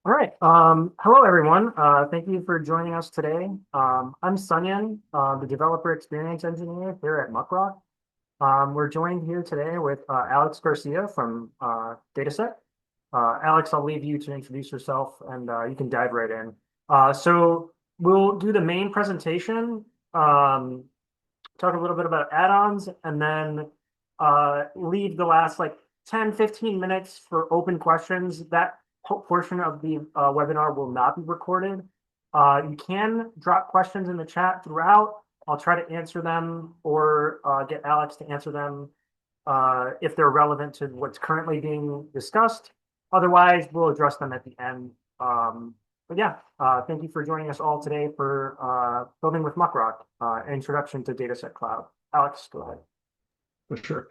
All right. Hello, everyone. Thank you for joining us today. I'm Sunyan, the developer experience engineer here at MuckRock. We're joined here today with Alex Garcia from Datasette. Alex, I'll leave you to introduce yourself and you can dive right in. So we'll do the main presentation, talk a little bit about add-ons, and then leave the last like 10, 15 minutes for open questions. That portion of the webinar will not be recorded. You can drop questions in the chat throughout. I'll try to answer them or get Alex to answer them if they're relevant to what's currently being discussed. Otherwise, we'll address them at the end. But yeah, thank you for joining us all today for Building with MuckRock, Introduction to Datasette Cloud. Alex, go ahead. For sure.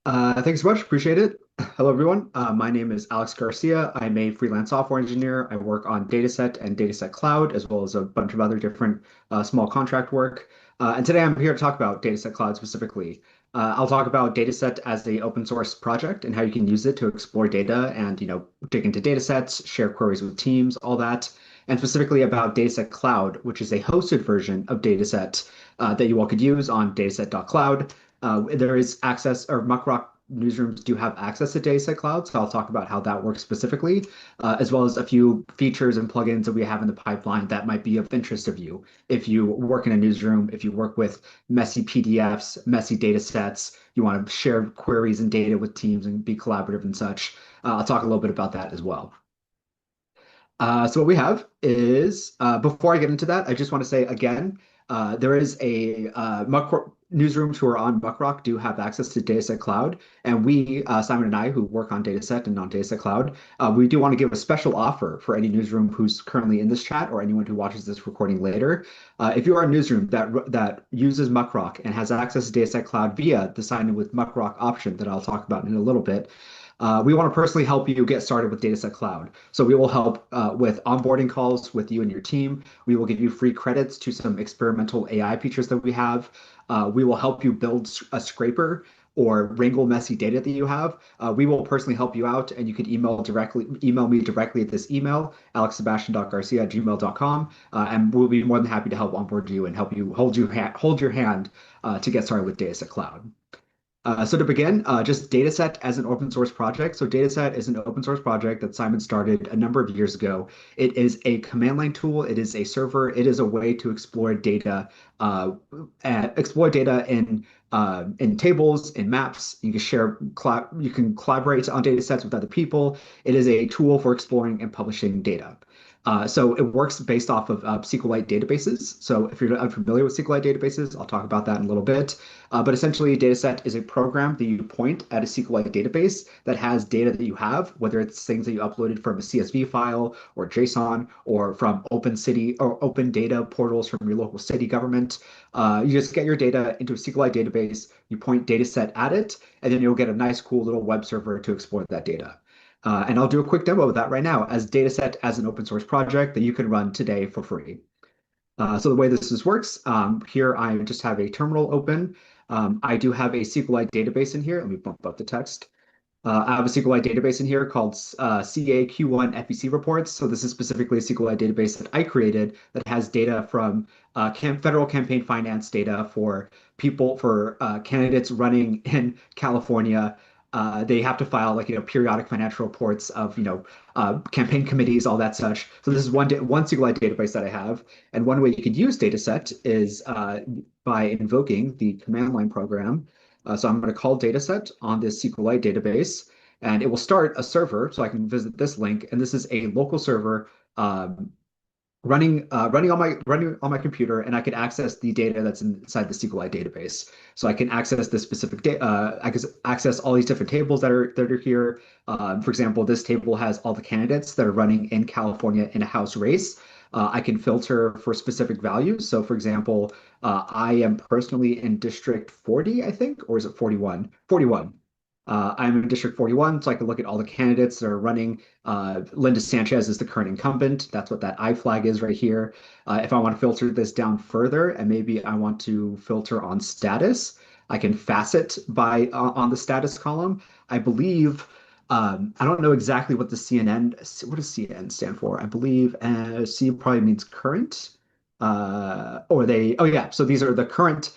Thanks so much. Appreciate it. Hello, everyone. My name is Alex Garcia. I'm a freelance software engineer. I work on Datasette and Datasette Cloud, as well as a bunch of other different small contract work. And today I'm here to talk about Datasette Cloud specifically. I'll talk about Datasette as the open source project and how you can use it to explore data and, dig into datasets, share queries with teams, all that. And specifically about Datasette Cloud, which is a hosted version of Datasette that you all could use on datasette.cloud. There is access, or MuckRock newsrooms do have access to Datasette Cloud, so I'll talk about how that works specifically, as well as a few features and plugins that we have in the pipeline that might be of interest of you. If you work in a newsroom, if you work with messy PDFs, messy data sets, you want to share queries and data with teams and be collaborative and such, I'll talk a little bit about that as well. So what we have is, before I get into that, I just want to say again, there is a newsrooms who are on MuckRock do have access to Datasette Cloud, and we, Simon and I, who work on Datasette and on Datasette Cloud, we do want to give a special offer for any newsroom who's currently in this chat or anyone who watches this recording later. If you are a newsroom that uses MuckRock and has access to Datasette Cloud via the sign in with MuckRock option that I'll talk about in a little bit, we want to personally help you get started with Datasette Cloud. So we will help with onboarding calls with you and your team. We will give you free credits to some experimental AI features that we have. We will help you build a scraper or wrangle messy data that you have. We will personally help you out, and you can email me directly at this email, alexsebastian.garcia@gmail.com, and we'll be more than happy to help onboard you and help you hold your hand to get started with Datasette Cloud. So to begin, just Datasette as an open source project. So Datasette is an open source project that Simon started a number of years ago. It is a command line tool. It is a server. It is a way to explore data, in tables, in maps. You can you can collaborate on data sets with other people. It is a tool for exploring and publishing data. So it works based off of SQLite databases. So if you're unfamiliar with SQLite databases, I'll talk about that in a little bit. But essentially, Datasette is a program that you point at a SQLite database that has data that you have, whether it's things that you uploaded from a CSV file or JSON or from open city or open data portals from your local city government. You just get your data into a SQLite database, you point Datasette at it, and then you'll get a nice, cool little web server to exploit that data. And I'll do a quick demo of that right now as Datasette as an open source project that you can run today for free. So the way this works, here I just have a terminal open. I do have a SQLite database in here. Let me bump up the text. I have a SQLite database in here called CAQ1 FEC reports. So this is specifically a SQLite database that I created that has data from federal campaign finance data for candidates running in California. They have to file periodic financial reports of campaign committees, all that such. So this is one SQLite database that I have, and one way you could use Datasette is by invoking the command line program. So I'm going to call Datasette on this SQLite database, and it will start a server. So I can visit this link, and this is a local server running on my computer, and I can access the data that's inside the SQLite database. So I can access this specific data. I can access all these different tables that are here. For example, this table has all the candidates that are running in California in a House race. I can filter for specific values. So, for example, I am personally in District 40, I think, or is it 41? 41. I'm in District 41, so I can look at all the candidates that are running. Linda Sanchez is the current incumbent. That's what that I flag is right here. If I want to filter this down further, and maybe I want to filter on status, I can facet by on the status column. I believe I don't know exactly what the CNN, what does CNN stand for? I believe C probably means current. Oh yeah, so these are the current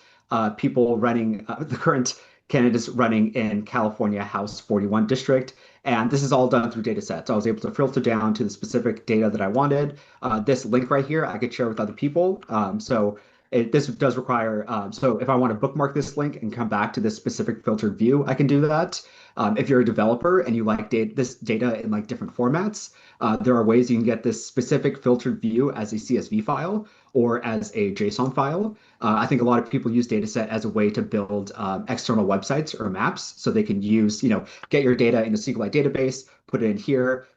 people running, the current candidates running in California House 41 district. And this is all done through Datasette. So I was able to filter down to the specific data that I wanted. This link right here, I could share with other people. This does require, so if I want to bookmark this link and come back to this specific filtered view, I can do that. If you're a developer and you like this data in like different formats, there are ways you can get this specific filtered view as a CSV file or as a JSON file. I think a lot of people use Datasette as a way to build external websites or maps, so they can use, get your data in a SQLite database, put it in here,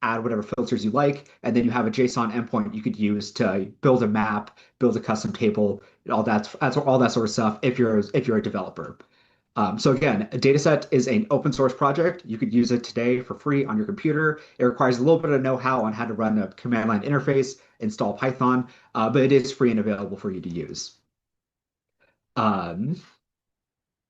add whatever filters you like, and then you have a JSON endpoint you could use to build a map, build a custom table, that's all that sort of stuff if you're a developer. So again, a Datasette is an open source project. You could use it today for free on your computer. It requires a little bit of know-how on how to run a command line interface, install Python, but it is free and available for you to use. Um,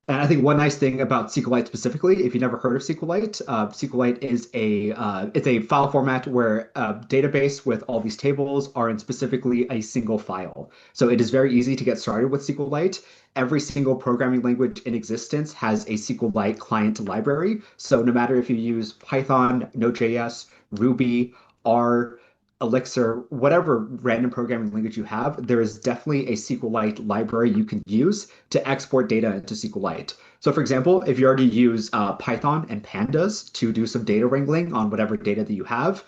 and I think one nice thing about SQLite specifically, if you've never heard of SQLite, SQLite is it's a file format where a database with all these tables are in specifically a single file. So it is very easy to get started with SQLite. Every single programming language in existence has a SQLite client library. So no matter if you use Python, Node.js, Ruby, R, Elixir, whatever random programming language you have, there is definitely a SQLite library you can use to export data into SQLite. So for example, if you already use Python and pandas to do some data wrangling on whatever data that you have,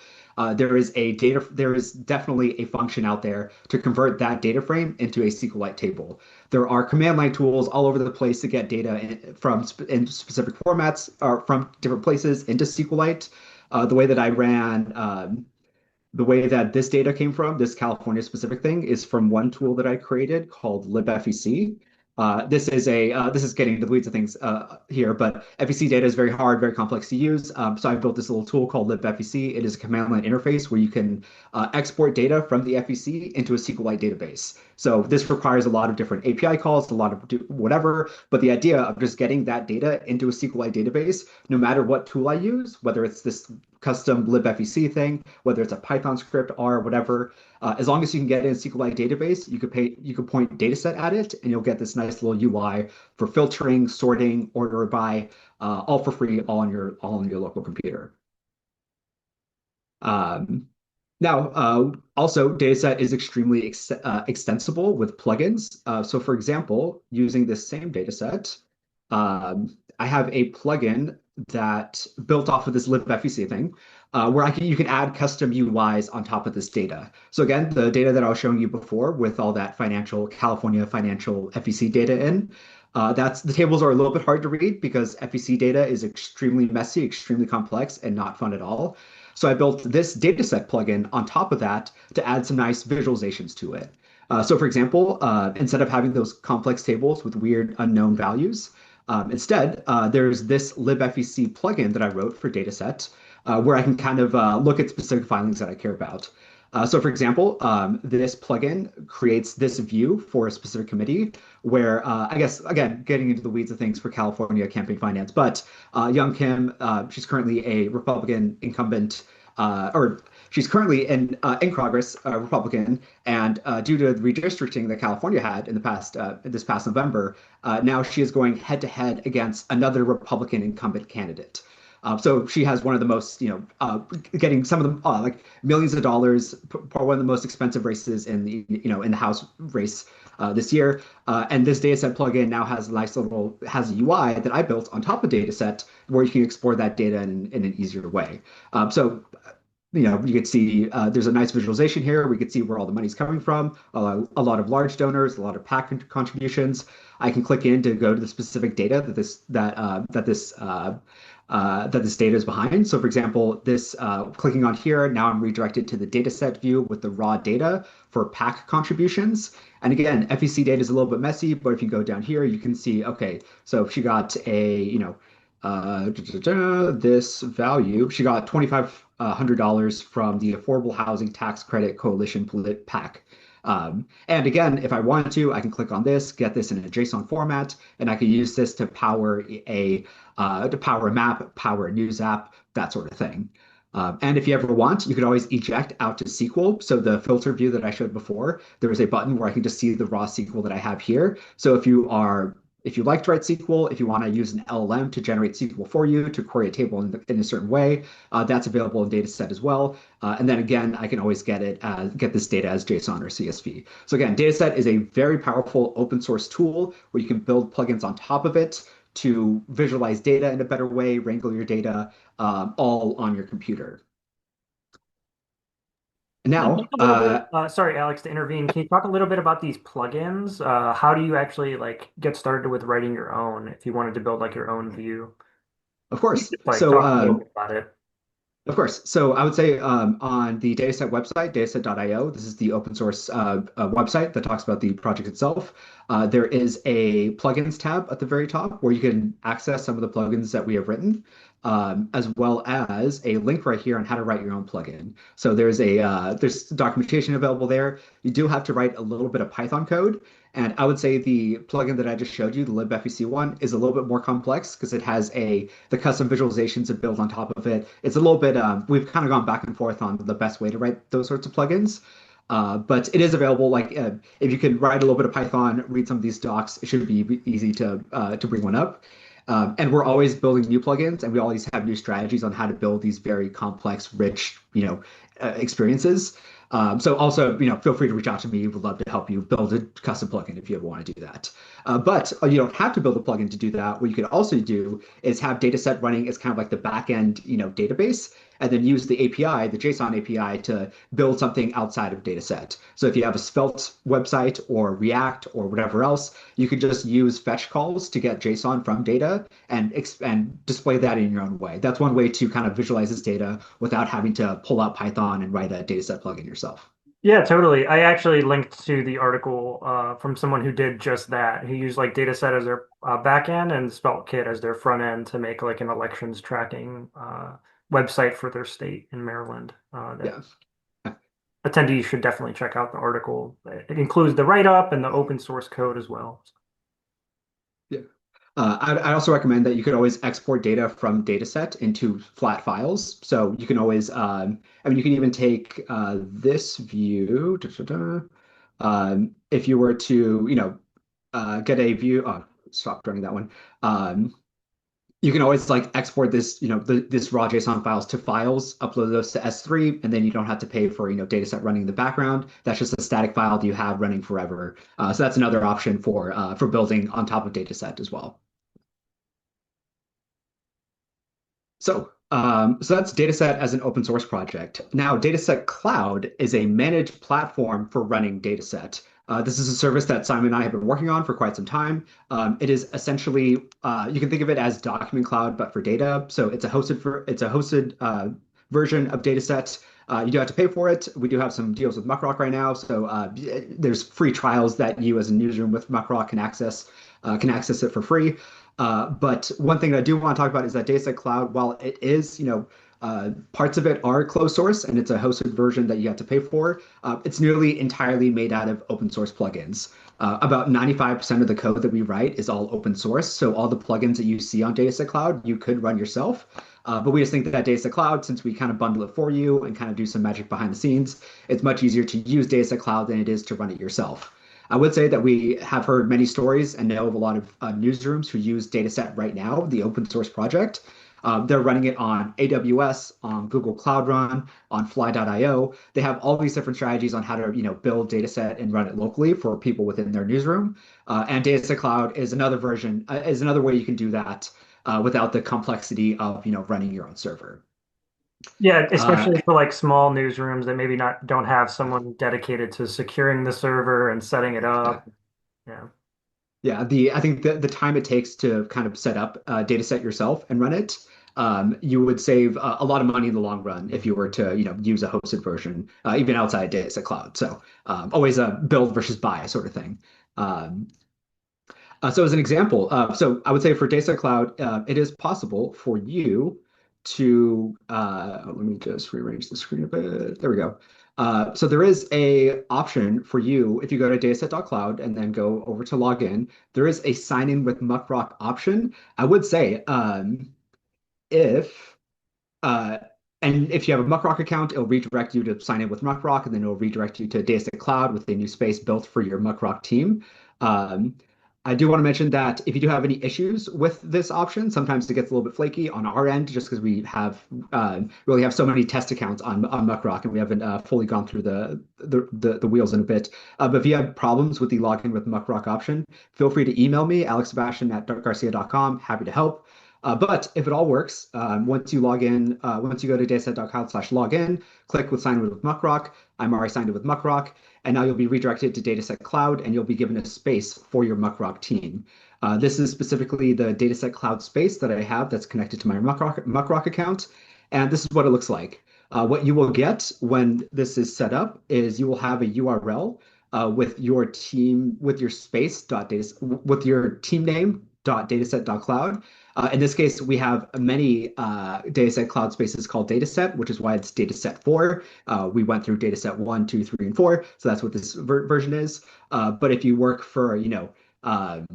there is definitely a function out there to convert that data frame into a SQLite table. There are command line tools all over the place to get data in specific formats or from different places into SQLite. The way that I ran the way that this data came from, this California specific thing, is from one tool that I created called libfec. This is getting into the weeds of things here, but FEC data is very hard, very complex to use. So I built this little tool called libfec. It is a command line interface where you can export data from the FEC into a SQLite database. So this requires a lot of different API calls, a lot of whatever, but the idea of just getting that data into a SQLite database, no matter what tool I use, whether it's this custom libfec thing, whether it's a Python script, R, whatever. As long as you can get in a SQLite database, you could point Datasette at it, and you'll get this nice little UI for filtering, sorting, order by, all for free, all on your local computer. Um, also, Datasette is extremely extensible with plugins. So, for example, using this same dataset, I have a plugin that built off of this libfec thing, where you can add custom UIs on top of this data. So again, the data that I was showing you before with all that California financial FEC data in, the tables are a little bit hard to read because FEC data is extremely messy, extremely complex, and not fun at all. So I built this Datasette plugin on top of that to add some nice visualizations to it. So for example, instead of having those complex tables with weird unknown values, instead, there's this libfec plugin that I wrote for Datasette, where I can kind of look at specific filings that I care about. So for example, this plugin creates this view for a specific committee where, I guess, again, getting into the weeds of things for California campaign finance, but Young Kim, she's currently a Republican incumbent, or she's currently in Congress, Republican, and due to the redistricting that California had in this past November, now she is going head to head against another Republican incumbent candidate. So she has one of the most, getting some of them like millions of dollars, one of the most expensive races in in the House race this year. And this Datasette plugin now has has a UI that I built on top of Datasette where you can export that data in an easier way. So you could see there's a nice visualization here. We could see where all the money's coming from. A lot of large donors, a lot of PAC contributions. I can click in to go to the specific data that this data is behind. So for example, clicking on here, now I'm redirected to the Datasette view with the raw data for PAC contributions. And again, FEC data is a little bit messy, but if you go down here, you can see, okay, so she got this value, she got $2,500 from the Affordable Housing Tax Credit Coalition PAC. And again, if I wanted to, I can click on this, get this in a JSON format, and I can use this to power a map, power a news app, that sort of thing. And if you ever want, you can always eject out to SQL. So the filter view that I showed before, there was a button where I can just see the raw SQL that I have here. So if you like to write SQL, if you want to use an LLM to generate SQL for you to query a table in a certain way, that's available in Dataset as well. And then again, I can always get this data as JSON or CSV. So again, Dataset is a very powerful open source tool where you can build plugins on top of it to visualize data in a better way, wrangle your data, all on your computer. Can you Now, talk a little bit, sorry, Alex, to intervene. Can you talk a little bit about these plugins? How do you actually like get started with writing your own if you wanted to build like your own view? of You course, just like so talk a little bit about it. Of course. So I would say on the Dataset website, dataset.io, this is the open source website that talks about the project itself. There is a plugins tab at the very top where you can access some of the plugins that we have written, as well as a link right here on how to write your own plugin. So there's documentation available there. You do have to write a little bit of Python code. And I would say the plugin that I just showed you, the libfec one, is a little bit more complex because it has the custom visualizations to build on top of it. It's a little bit, we've kind of gone back and forth on the best way to write those sorts of plugins. But it is available. If you can write a little bit of Python, read some of these docs, it should be easy to bring one up. And we're always building new plugins, and we always have new strategies on how to build these very complex, rich, experiences. So also, feel free to reach out to me. We'd love to help you build a custom plugin if you ever want to do that. But you don't have to build a plugin to do that. What you could also do is have Dataset running as kind of like the backend, database, and then use the API, the JSON API, to build something outside of Dataset. So if you have a Svelte website or React or whatever else, you could just use fetch calls to get JSON from data and display that in your own way. That's one way to kind of visualize this data without having to pull out Python and write a Dataset plugin yourself. Yeah, totally. I actually linked to the article from someone who did just that. He used like Dataset as their back end and SvelteKit as their front end to make like an elections tracking website for their state in Maryland. That Yeah. attendees should definitely check out the article. It includes the write-up and the open source code as well. Yeah. I also recommend that you could always export data from Dataset into flat files. So you can always, you can even take this view. If you were to, get a view. Oh, stop running that one. Um, you can always like export this, this raw JSON files to files, upload those to S3, and then you don't have to pay for, Dataset running in the background. That's just a static file that you have running forever. So that's another option for building on top of Dataset as well. So that's Dataset as an open source project. Now, Datasette Cloud is a managed platform for running Dataset. This is a service that Simon and I have been working on for quite some time. It is essentially you can think of it as Document Cloud, but for data. So it's a hosted version of Dataset. You do have to pay for it. We do have some deals with MuckRock right now, so there's free trials that you, as a newsroom with MuckRock, can access it for free. But one thing that I do want to talk about is that Datasette Cloud, while it is, parts of it are closed source and it's a hosted version that you have to pay for, it's nearly entirely made out of open source plugins. About 95% of the code that we write is all open source. So all the plugins that you see on Datasette Cloud, you could run yourself. But we just think that Datasette Cloud, since we kind of bundle it for you and kind of do some magic behind the scenes, it's much easier to use Datasette Cloud than it is to run it yourself. I would say that we have heard many stories and know of a lot of newsrooms who use Dataset right now, the open source project. They're running it on AWS, on Google Cloud Run, on Fly.io. They have all these different strategies on how to, build Dataset and run it locally for people within their newsroom. And Dataset Cloud is is another way you can do that without the complexity of, running your own server. Yeah, Uh, especially for like small newsrooms that maybe not don't have someone dedicated to securing the server and setting it yeah. up. Yeah. Yeah, I think the time it takes to kind of set up a data set yourself and run it, you would save a lot of money in the long run if you were to, use a hosted version, even outside Dataset Cloud. So always a build versus buy sort of thing. Um, so as an example, so I would say for Dataset Cloud, it is possible for you to, let me just rearrange the screen a bit. There we go. So there is a option for you if you go to dataset.cloud and then go over to login. There is a sign in with MuckRock option. I would say if uh, and if you have a MuckRock account, it'll redirect you to sign in with MuckRock, and then it'll redirect you to Datasette Cloud with a new space built for your MuckRock team. Um, I do want to mention that if you do have any issues with this option, sometimes it gets a little bit flaky on our end, just because we have really have so many test accounts on MuckRock, and we haven't fully gone through the wheels in a bit. But if you have problems with the login with MuckRock option, feel free to email me, alexsebastian@garcia.com. Happy to help. But if it all works, once you log in, once you go to dataset.cloud/login, click with sign in with MuckRock. I'm already signed in with MuckRock, and now you'll be redirected to Datasette Cloud, and you'll be given a space for your MuckRock team. This is specifically the Datasette Cloud space that I have that's connected to my MuckRock account, and this is what it looks like. What you will get when this is set up is you will have a URL with your team, with your with your team name dataset.cloud. In this case, we have many Dataset Cloud spaces called Dataset, which is why it's Dataset 4. We went through Dataset 1, 2, 3, and 4, so that's what this version is. But if you work for, um,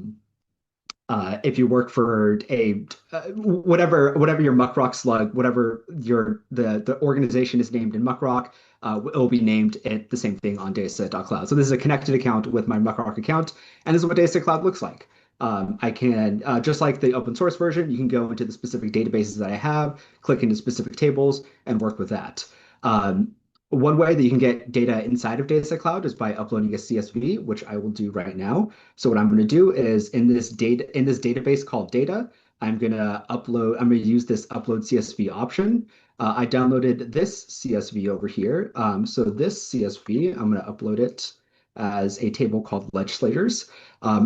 if you work for a whatever your MuckRock slug, whatever the organization is named in MuckRock, it will be named the same thing on Dataset.cloud. So this is a connected account with my MuckRock account, and this is what Dataset Cloud looks like. I can, just like the open source version, you can go into the specific databases that I have, click into specific tables, and work with that. Um, One way that you can get data inside of Dataset Cloud is by uploading a CSV, which I will do right now. So what I'm going to do is in this database called data, I'm going to use this upload CSV option. I downloaded this CSV over here. So this CSV, I'm going to upload it as a table called legislators.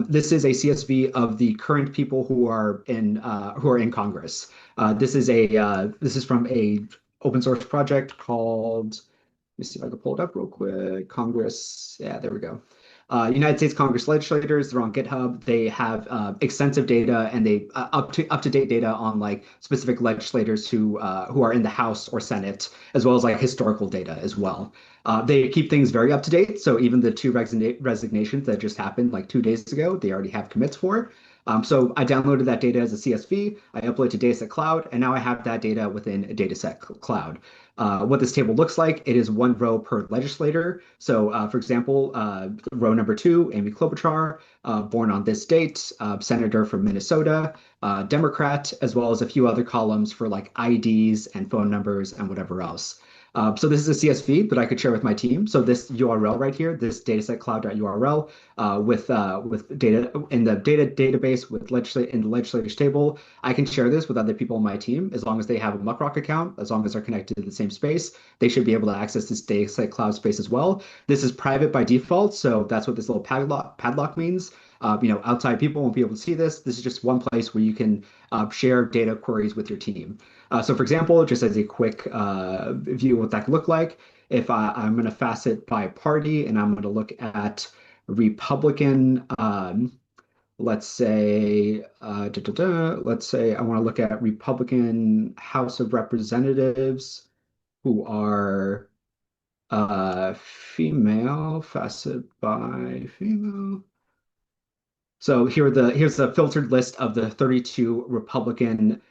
This is a CSV of the current people who are in Congress. This is from a open source project called, let me see if I can pull it up real quick. Congress, yeah, there we go. United States Congress legislators, they're on GitHub. They have extensive data and they up to date data on like specific legislators who are in the House or Senate, as well as like historical data as well. They keep things very up to date. So even the two resignations that just happened like 2 days ago, they already have commits for. So I downloaded that data as a CSV, I uploaded to Datasette Cloud, and now I have that data within a Datasette Cloud. What this table looks like, it is one row per legislator. So for example, row number 2, Amy Klobuchar, born on this date, senator from Minnesota, Democrat, as well as a few other columns for like IDs and phone numbers and whatever else. So this is a CSV that I could share with my team. So this URL right here, this datasetcloud.url with data in the data database in the legislators table, I can share this with other people on my team as long as they have a MuckRock account, as long as they're connected to the same space. They should be able to access this Datasette Cloud space as well. This is private by default, so that's what this little padlock means. Outside people won't be able to see this. This is just one place where you can share data queries with your team. So for example, just as a quick view of what that could look like, if I'm going to facet by party and I'm going to look at Republican, let's say, let's say I want to look at Republican House of Representatives who are female, facet by female. So here's the filtered list of the 32 Republican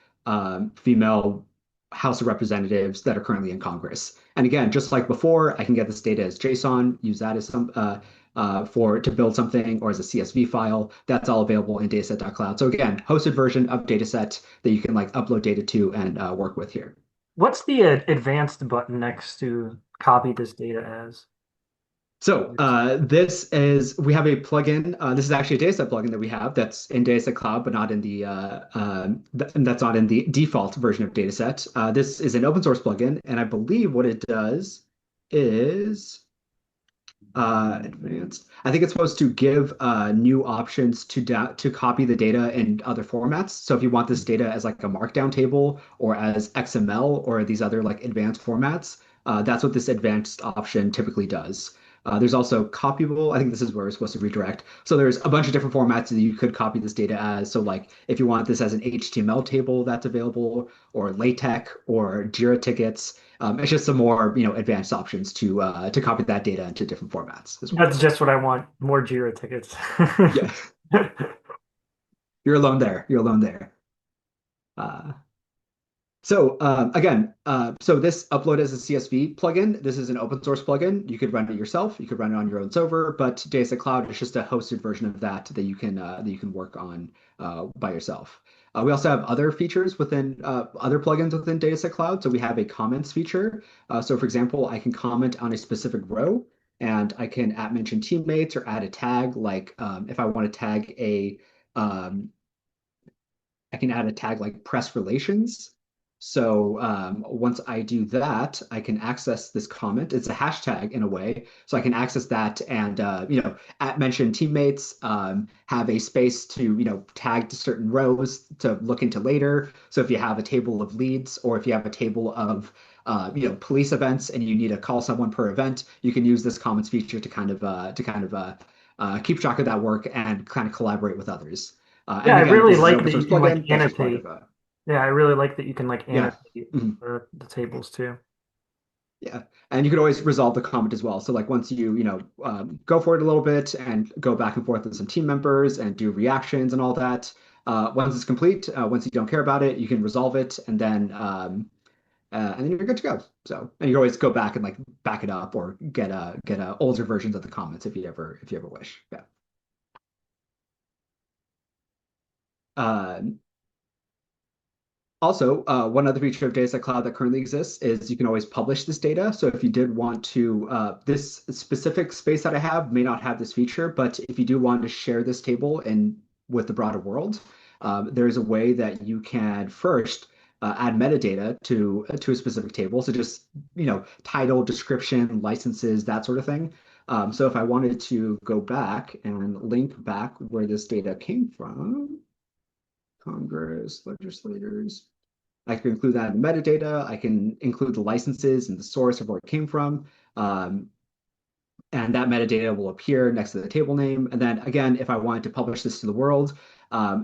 female House of Representatives that are currently in Congress. And again, just like before, I can get this data as JSON, use that as to build something, or as a CSV file. That's all available in dataset.cloud. So again, hosted version of Dataset that you can like upload data to and work with here. What's the advanced button next to copy this data as? So we have a plugin. This is actually a Dataset plugin that we have that's in Dataset Cloud, but not in that's not in the default version of Dataset. This is an open source plugin, and I believe what it does is advanced. I think it's supposed to give new options to copy the data in other formats. So if you want this data as like a markdown table or as XML or these other like advanced formats, that's what this advanced option typically does. There's also copyable. I think this is where we're supposed to redirect. So there's a bunch of different formats that you could copy this data as. So like if you want this as an HTML table that's available, or LaTeX, or Jira tickets. It's just some more, advanced options to copy that data into different formats as well. That's just what I want, more Jira tickets. Yeah, you're alone there. You're alone there. Uh, so this upload as a CSV plugin. This is an open source plugin. You could run it yourself. You could run it on your own server, but Datasette Cloud is just a hosted version of that you can work on by yourself. We also have other features within other plugins within Datasette Cloud. So we have a comments feature. So for example, I can comment on a specific row, and I can @mention teammates or add a tag. Like if I want to tag um, I can add a tag like press relations. So once I do that, I can access this comment. It's a hashtag in a way, so I can access that and @mention teammates, have a space to tag to certain rows to look into later. So if you have a table of leads, or if you have a table of police events and you need to call someone per event, you can use this comments feature to keep track of that work and kind of collaborate with others. Yeah, And I again, really this is an like open that source you can like plugin that's just part of annotate. Yeah, I really like that you can like yeah. annotate Mhm. the tables too. Yeah. And you could always resolve the comment as well. So like once you go for it a little bit and go back and forth with some team members and do reactions and all that, once it's complete, once you don't care about it, you can resolve it and then you're good to go. So, and you can always go back and like back it up or get older versions of the comments if you ever wish. Yeah. Uh, Also, one other feature of Datasette Cloud that currently exists is you can always publish this data. So if you did want to, this specific space that I have may not have this feature, but if you do want to share this table and with the broader world, there's a way that you can first add metadata to a specific table. So just, title, description, licenses, that sort of thing. So if I wanted to go back and link back where this data came from, Congress, legislators. I can include that in metadata. I can include the licenses and the source of where it came from. Um, and that metadata will appear next to the table name. And then again, if I wanted to publish this to the world,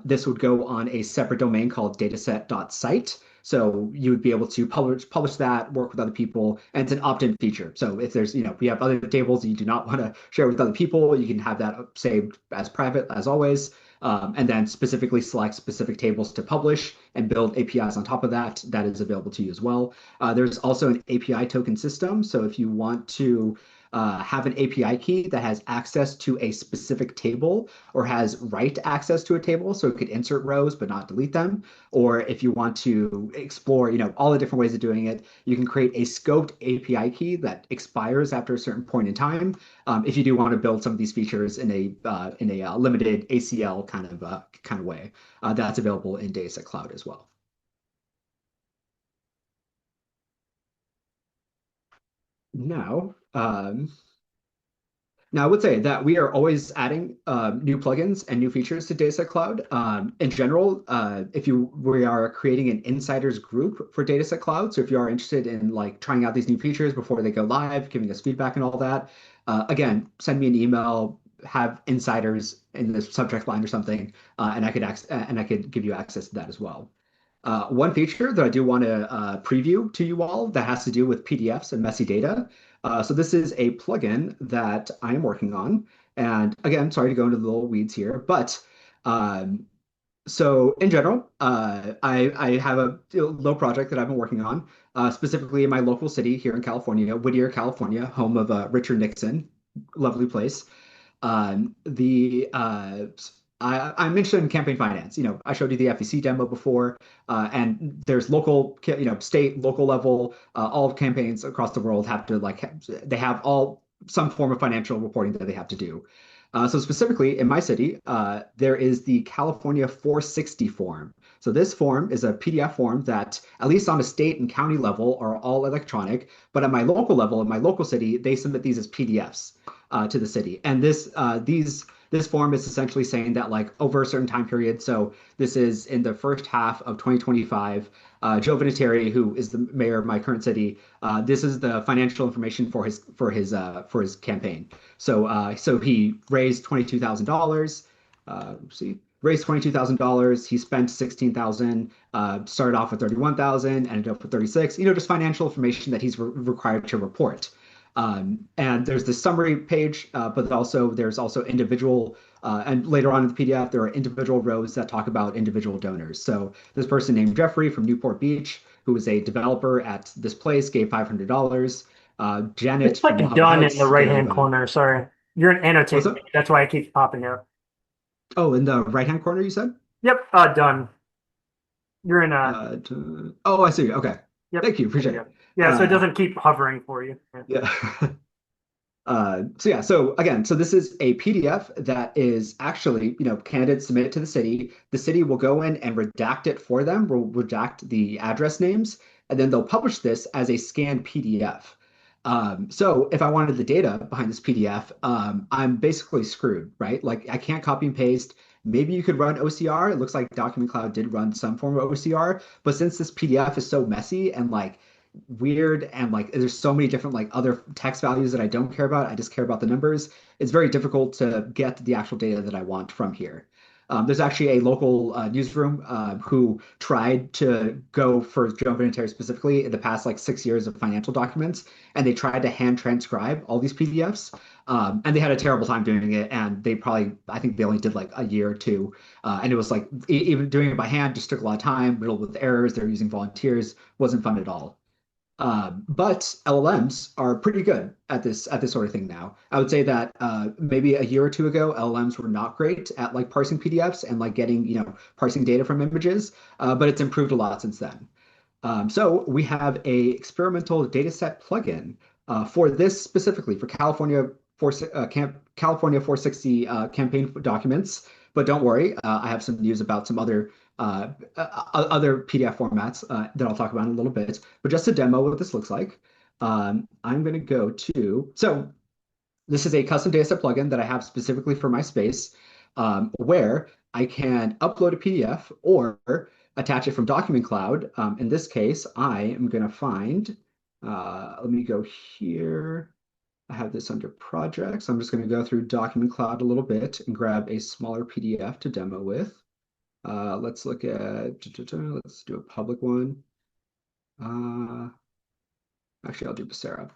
this would go on a separate domain called datasette.site. So you would be able to publish that, work with other people, and it's an opt-in feature. So if there's, if you have other tables that you do not want to share with other people, you can have that saved as private as always. And then specifically select specific tables to publish and build APIs on top of that. That is available to you as well. There's also an API token system. So if you want to have an API key that has access to a specific table or has write access to a table, so it could insert rows but not delete them. Or if you want to explore, all the different ways of doing it, you can create a scoped API key that expires after a certain point in time. If you do want to build some of these features in a limited ACL kind of way, that's available in Datasette Cloud as well. Now, Now, I would say that we are always adding new plugins and new features to Datasette Cloud. In general, if we are creating an insiders group for Datasette Cloud. So if you are interested in like trying out these new features before they go live, giving us feedback and all that, again, send me an email, have insiders in the subject line or something, and I could give you access to that as well. One feature that I do want to preview to you all that has to do with PDFs and messy data. So this is a plugin that I am working on. And again, sorry to go into the little weeds here, but um, so in general, I have a little project that I've been working on, specifically in my local city here in California, Whittier, California, home of Richard Nixon, lovely place. The I'm interested in campaign finance. I showed you the FEC demo before, and there's local, state, local level. All campaigns across the world have to they have all some form of financial reporting that they have to do. So specifically in my city, there is the California 460 form. So this form is a PDF form that, at least on a state and county level, are all electronic. But at my local level, in my local city, they submit these as PDFs to the city. And these this form is essentially saying that like over a certain time period, so this is in the first half of 2025, Joe Vinatieri, who is the mayor of my current city, this is the financial information for his campaign. So he raised $22,000. See, raised $22,000. He spent 16,000. Started off with 31,000, ended up with 36. Just financial information that he's required to report. And there's the summary page, but there's also individual, and later on in the PDF, there are individual rows that talk about individual donors. So this person named Jeffrey from Newport Beach, who was a developer at this place, gave $500. Janet It's from like Mojave done in the Heights gave, right-hand corner. Sorry. You're an what's annotate. up? That's why it keeps popping up. Oh, in the right-hand corner, you said? Yep, done. You're in Oh, I see. Okay. yep, Thank you. there you Appreciate go. it. Yeah, so it doesn't keep hovering for you. Yeah. Yeah. So again, so this is a PDF that is actually, candidates submit it to the city. The city will go in and redact it for them, will redact the address names, and then they'll publish this as a scanned PDF. So if I wanted the data behind this PDF, I'm basically screwed, right? Like I can't copy and paste. Maybe you could run OCR. It looks like Document Cloud did run some form of OCR, but since this PDF is so messy and like weird and like there's so many different like other text values that I don't care about. I just care about the numbers. It's very difficult to get the actual data that I want from here. There's actually a local newsroom who tried to go for Joe Vinatieri specifically in the past like 6 years of financial documents, and they tried to hand transcribe all these PDFs, and they had a terrible time doing it. And I think they only did like a year or two, and it was like even doing it by hand just took a lot of time, riddled with errors. They're using volunteers, wasn't fun at all. But LLMs are pretty good at this sort of thing now. I would say that maybe a year or two ago, LLMs were not great at like parsing PDFs and like getting parsing data from images, but it's improved a lot since then. So we have a experimental dataset plugin for this specifically for California 460 campaign documents. But don't worry, I have some news about some other PDF formats that I'll talk about in a little bit. But just to demo what this looks like, I'm going to go to this is a custom dataset plugin that I have specifically for my space, where I can upload a PDF or attach it from Document Cloud. In this case, I am going to find, let me go here. I have this under projects. I'm just going to go through Document Cloud a little bit and grab a smaller PDF to demo with. Let's look at, let's do a public one. Uh, Actually, I'll do Becerra.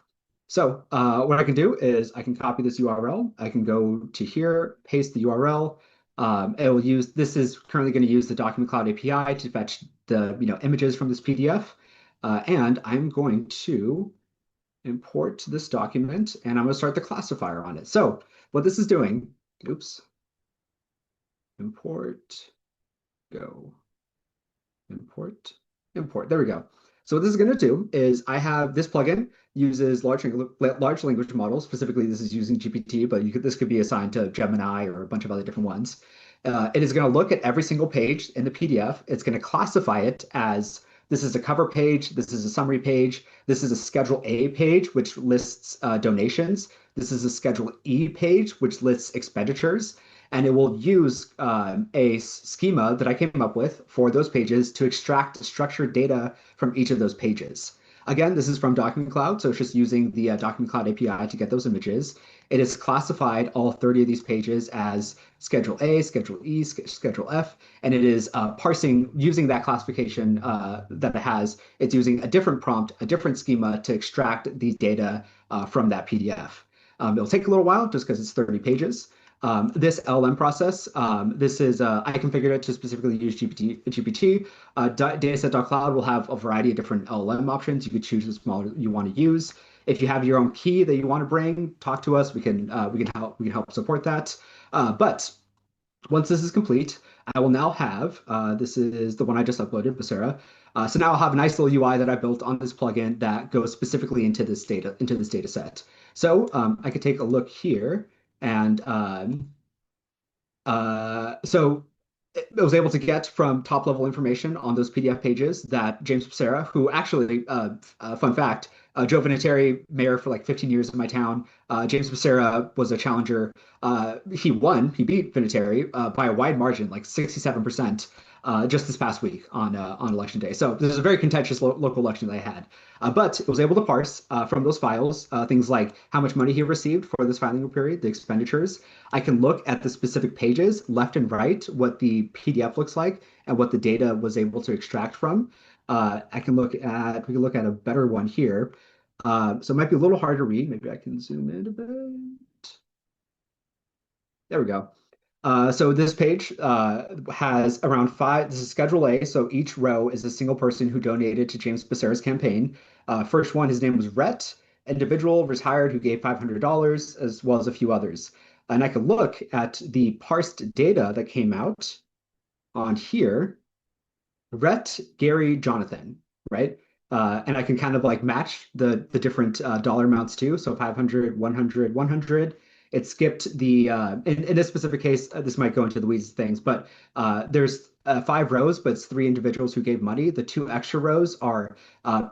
So what I can do is I can copy this URL. I can go to here, paste the URL. This is currently going to use the Document Cloud API to fetch the images from this PDF. And I'm going to import this document and I'm going to start the classifier on it. So what this is doing, oops, import, go, import. There we go. So what this is going to do is I have this plugin uses large language models. Specifically, this is using GPT, but this could be assigned to Gemini or a bunch of other different ones. It is going to look at every single page in the PDF. It's going to classify it as this is a cover page, this is a summary page, this is a Schedule A page, which lists donations. This is a Schedule E page, which lists expenditures. And it will use a schema that I came up with for those pages to extract structured data from each of those pages. Again, this is from Document Cloud, so it's just using the Document Cloud API to get those images. It has classified all 30 of these pages as Schedule A, Schedule E, Schedule F, and it is parsing using that classification that it has. It's using a different prompt, a different schema to extract these data from that PDF. It'll take a little while just because it's 30 pages. This LLM process, I configured it to specifically use GPT. Datasette.cloud will have a variety of different LLM options. You could choose which model you want to use. If you have your own key that you want to bring, talk to us. We can help support that. But once this is complete, I will now have this is the one I just uploaded, Becerra. So now I'll have a nice little UI that I built on this plugin that goes specifically into this data set. So I could take a look here. And so it was able to get from top level information on those PDF pages that James Becerra, who actually, fun fact, Joe Vinatieri, mayor for like 15 years in my town. James Becerra was a challenger. He won, he beat Vinatieri by a wide margin, like 67%, just this past week on election day. So this is a very contentious local election that I had. But it was able to parse from those files things like how much money he received for this filing period, the expenditures. I can look at the specific pages left and right, what the PDF looks like, and what the data was able to extract from. We can look at a better one here. So it might be a little hard to read. Maybe I can zoom in a bit. There we go. So this page has around five. This is Schedule A, so each row is a single person who donated to James Becerra's campaign. First one, his name was Rhett, individual retired who gave $500, as well as a few others. And I can look at the parsed data that came out on here. Rhett, Gary, Jonathan, right? And I can kind of like match the different dollar amounts too. So 500, 100, 100. It skipped in this specific case, this might go into the weeds of things, but there's five rows, but it's three individuals who gave money. The two extra rows are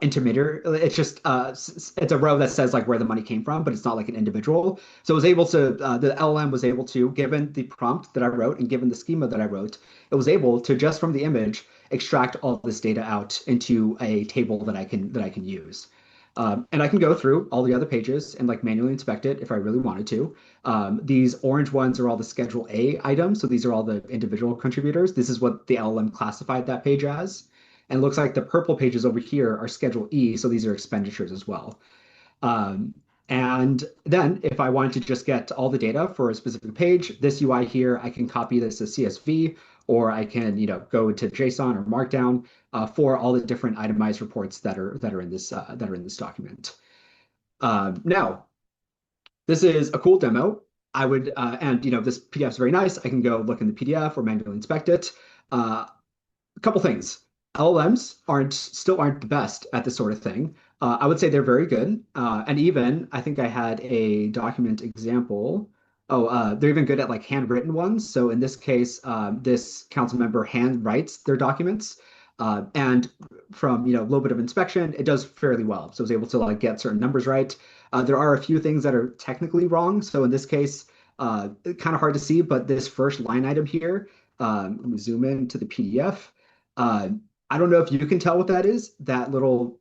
intermediary. It's just it's a row that says like where the money came from, but it's not like an individual. So it was able to the LLM was able to, given the prompt that I wrote and given the schema that I wrote, it was able to just from the image extract all this data out into a table that I can use. And I can go through all the other pages and like manually inspect it if I really wanted to. These orange ones are all the Schedule A items. So these are all the individual contributors. This is what the LLM classified that page as. And it looks like the purple pages over here are Schedule E. So these are expenditures as well. And then if I wanted to just get all the data for a specific page, this UI here, I can copy this as CSV, or I can, go to JSON or Markdown for all the different itemized reports that are in this document. Now, this is a cool demo. I would, and this PDF is very nice. I can go look in the PDF or manually inspect it. A couple things. LLMs still aren't the best at this sort of thing. I would say they're very good. And even I think I had a document example. Oh, they're even good at like handwritten ones. So in this case, this council member hand writes their documents. And from a little bit of inspection, it does fairly well. So I was able to like get certain numbers right. There are a few things that are technically wrong. So in this case, kind of hard to see, but this first line item here, let me zoom in to the PDF. Uh, I don't know if you can tell what that is. That little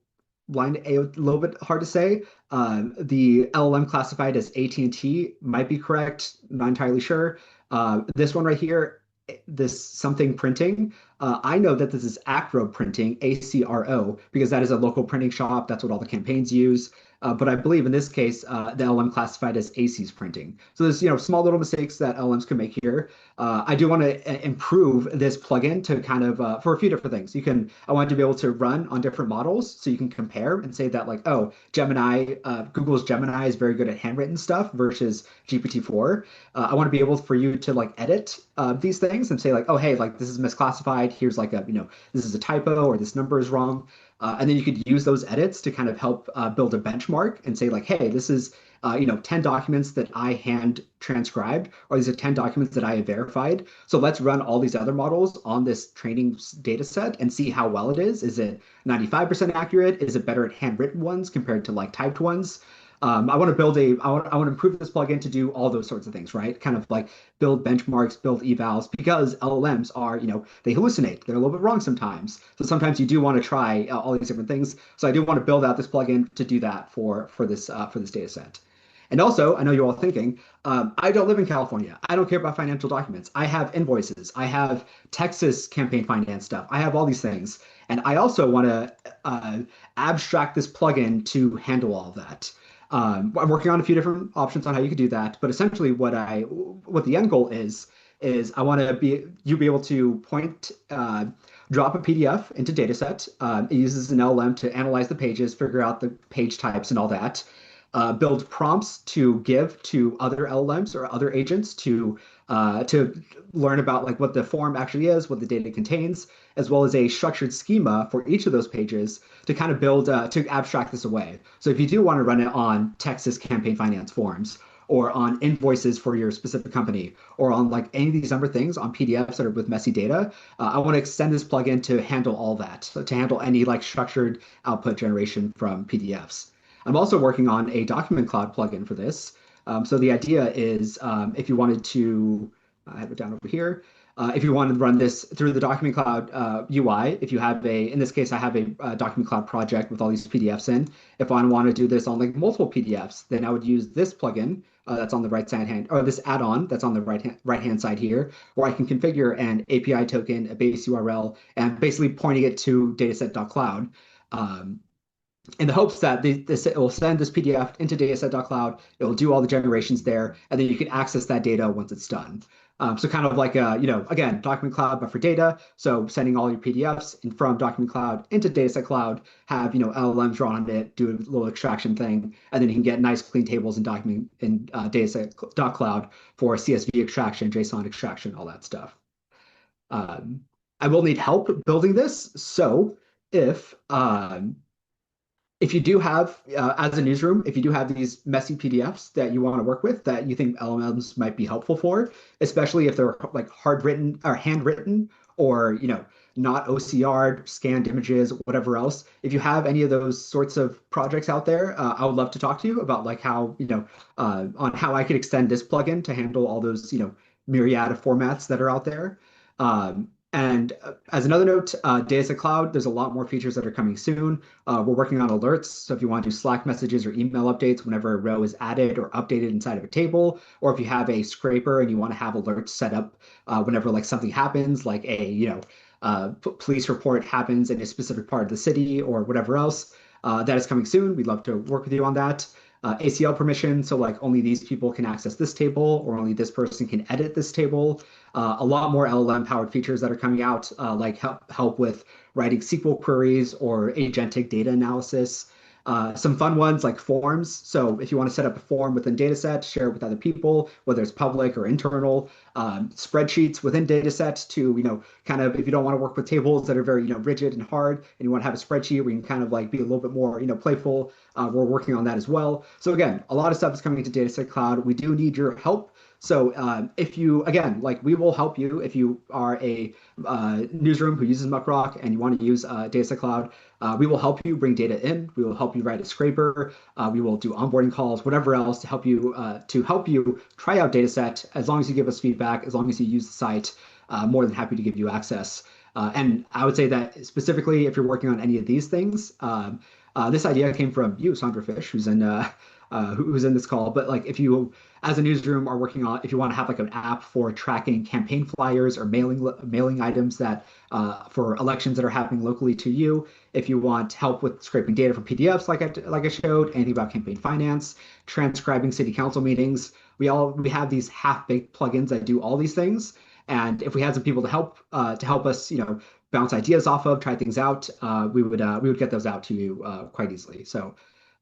line, a little bit hard to say. The LLM classified as AT&T might be correct. Not entirely sure. This one right here, this something printing. I know that this is Acro printing, ACRO, because that is a local printing shop. That's what all the campaigns use. But I believe in this case, the LLM classified as AC's printing. So there's small little mistakes that LLMs can make here. I do want to improve this plugin to kind of for a few different things. I want to be able to run on different models so you can compare and say that like, oh, Gemini, Google's Gemini is very good at handwritten stuff versus GPT-4. I want to be able for you to like edit these things and say like, oh, hey, like this is misclassified. Here's like this is a typo or this number is wrong. And then you could use those edits to kind of help build a benchmark and say like, hey, this is 10 documents that I hand transcribed, or these are 10 documents that I have verified. So let's run all these other models on this training data set and see how well it is. Is it 95% accurate? Is it better at handwritten ones compared to like typed ones? I want to improve this plugin to do all those sorts of things, right? Kind of like build benchmarks, build evals, because LLMs are, they hallucinate. They're a little bit wrong sometimes. So sometimes you do want to try all these different things. So I do want to build out this plugin to do that for this data set. And also, I know you're all thinking, I don't live in California. I don't care about financial documents. I have invoices. I have Texas campaign finance stuff. I have all these things. And I also want to abstract this plugin to handle all of that. I'm working on a few different options on how you could do that, but essentially what the end goal is I want to be able to drop a PDF into Datasette. It uses an LLM to analyze the pages, figure out the page types and all that. Build prompts to give to other LLMs or other agents to learn about like what the form actually is, what the data contains, as well as a structured schema for each of those pages to kind of build to abstract this away. So if you do want to run it on Texas campaign finance forms, or on invoices for your specific company, or on like any of these number of things on PDFs that are with messy data. I want to extend this plugin to handle all that, so to handle any like structured output generation from PDFs. I'm also working on a document cloud plugin for this. So the idea is if you wanted to, I have it down over here. If you wanted to run this through the Document Cloud UI, if you have in this case, I have a Document Cloud project with all these PDFs in. If I want to do this on like multiple PDFs, then I would use this plugin that's on the right side hand, or this add-on that's on the right hand side here, where I can configure an API token, a base URL, and basically pointing it to Datasette.cloud. Um, in the hopes that it will send this PDF into Datasette.cloud, it will do all the generations there, and then you can access that data once it's done. So kind of like again, Document Cloud, but for data. So sending all your PDFs from Document Cloud into Datasette Cloud, have LLMs run on it, do a little extraction thing, and then you can get nice clean tables in Datasette.cloud for CSV extraction, JSON extraction, all that stuff. I will need help building this, so if you do have, as a newsroom, if you do have these messy PDFs that you want to work with that you think LLMs might be helpful for, especially if they're like hard written or handwritten or, not OCR, scanned images, whatever else. If you have any of those sorts of projects out there, I would love to talk to you about like how, on how I could extend this plugin to handle all those, myriad of formats that are out there. And as another note, Datasette Cloud, there's a lot more features that are coming soon. We're working on alerts. So if you want to do Slack messages or email updates whenever a row is added or updated inside of a table, or if you have a scraper and you want to have alerts set up whenever like something happens, like police report happens in a specific part of the city or whatever else, that is coming soon. We'd love to work with you on that. ACL permission, so like only these people can access this table, or only this person can edit this table. A lot more LLM powered features that are coming out, like help with writing SQL queries or agentic data analysis. Some fun ones like forms. So if you want to set up a form within Datasette, share it with other people, whether it's public or internal. Spreadsheets within Datasette to, kind of, if you don't want to work with tables that are very, rigid and hard, and you want to have a spreadsheet where you can kind of like be a little bit more, playful, we're working on that as well. So again, a lot of stuff is coming into Datasette Cloud. We do need your help. So if you, again, like we will help you if you are a newsroom who uses MuckRock and you want to use Datasette Cloud. We will help you bring data in. We will help you write a scraper. We will do onboarding calls, whatever else to help you try out Datasette. As long as you give us feedback, as long as you use the site, more than happy to give you access. And I would say that specifically, if you're working on any of these things, this idea came from you, Sandra Fish, who's in this call. But like if you, as a newsroom, are working on, if you want to have like an app for tracking campaign flyers or mailing items that for elections that are happening locally to you, if you want help with scraping data from PDFs, like I showed, anything about campaign finance, transcribing city council meetings, we have these half-baked plugins that do all these things. And if we had some people to help us, bounce ideas off of, try things out, we would get those out to you quite easily. So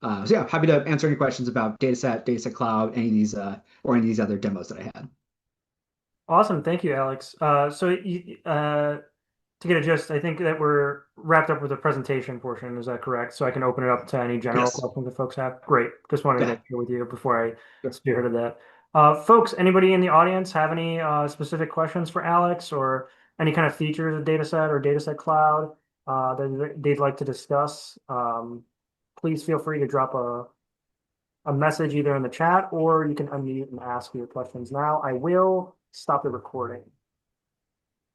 yeah, happy to answer any questions about Datasette Cloud, any of these or any of these other demos that I had. Awesome. Thank you, Alex. To get a gist, I think that we're wrapped up with the presentation portion. Is that correct? So I can open it up to any general Yes. questions that folks have. Great. Just wanted to Yeah. make sure with you before I Sure. spearheaded that. Folks, anybody in the audience have any specific questions for Alex or any kind of features of Datasette or Datasette Cloud that they'd like to discuss? Please feel free to drop a message either in the chat or you can unmute and ask your questions now. I will stop the recording.